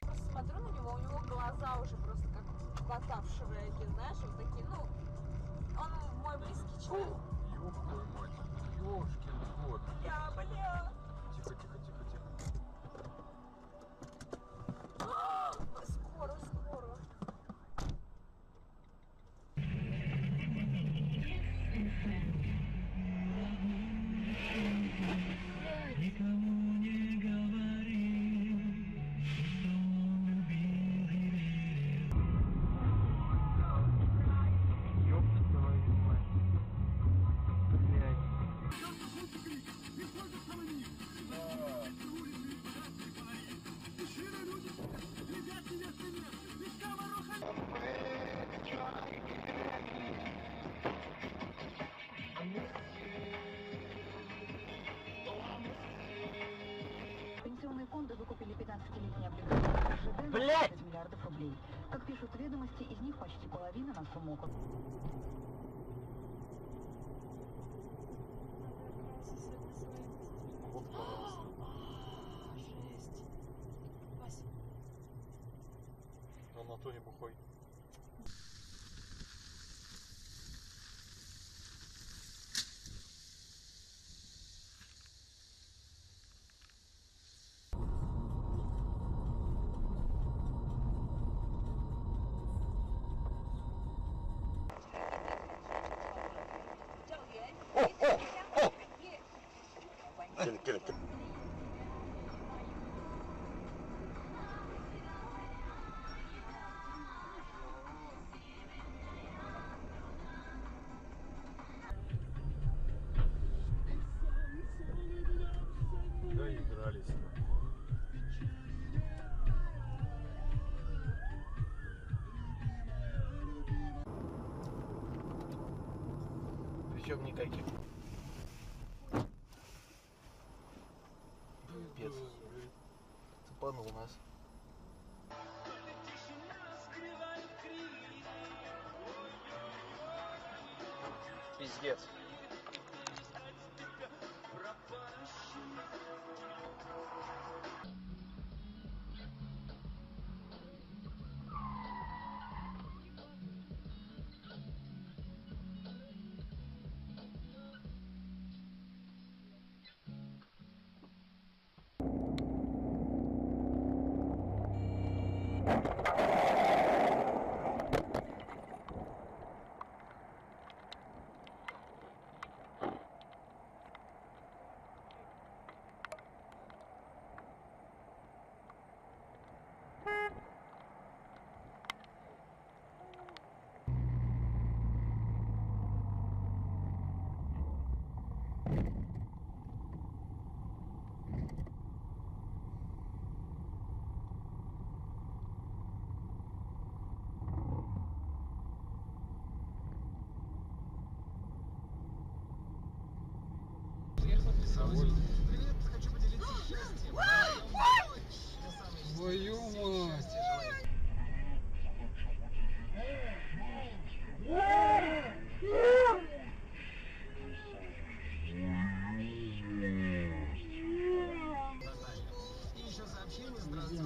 Просто смотрю на него, у него глаза уже просто как у кота в Шреке, знаешь, вот такие, ну, он мой близкий человек. Ёб твою мать, ёшкин кот. Бля. Тихо, тихо, тихо, тихо. Скоро, скоро. Никому не говори, что он любил и верил. Ёб твою мать. Блядь. Пенсионные фонды выкупили 15-летние облигации РЖД на 20 миллиардов рублей. Как пишут ведомости, из них почти половина на сумму около... Вот, пожалуйста. Жесть. Вася. Он на то не бухой. Доигрались. Причем никаких. Пипец. Цепанул нас. Пиздец. Привет, хочу поделиться счастьем. Твою мать! И еще сообщение здравствуйте.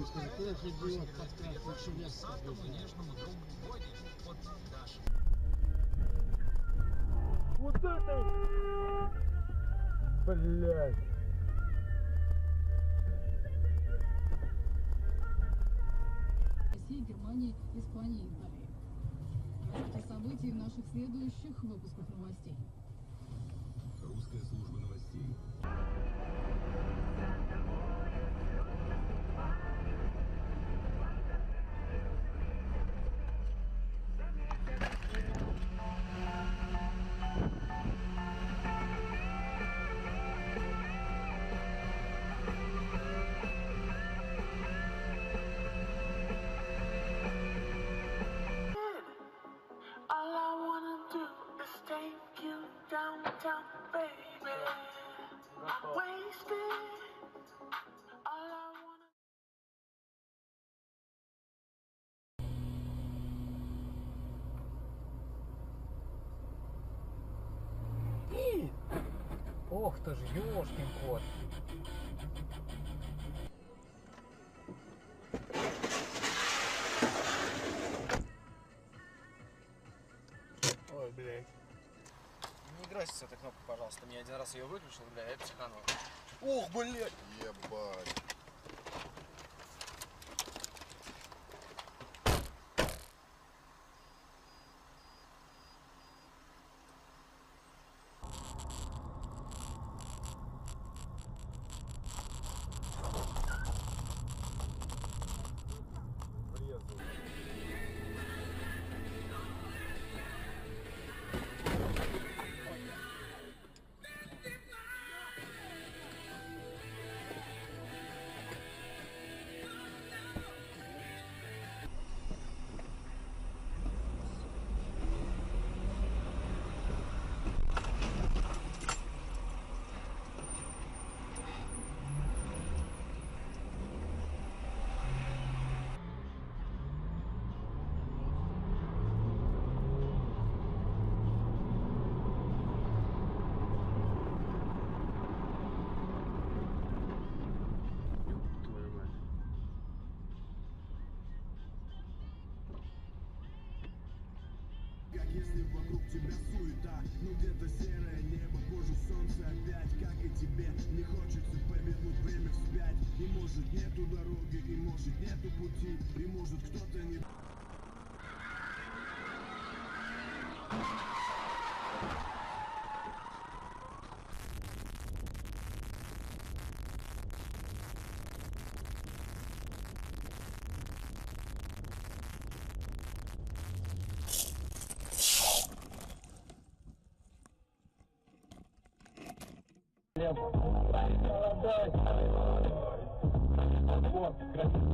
Вашему усатому нежному другу Боге от Даши. Вот это! Блядь! России, Германии, Испании и Италии. Эти события в наших следующих выпусках новостей. Русская служба новостей. All I wanna do is take you downtown, baby. I'm wasted. All I wanna. Ох ты ж, ёшкин кот. погасить эту кнопку, пожалуйста. Мне один раз ее выключил, бля, я психанул. Ох, блядь! Ебать. Врезал. Твою мать. Как если вокруг тебя суета, ну где-то серое небо, позже солнце опять, как и тебе, не хочется повернуть время вспять. И может нету дороги, и может нету пути, и может кто-то не... Вот, красиво,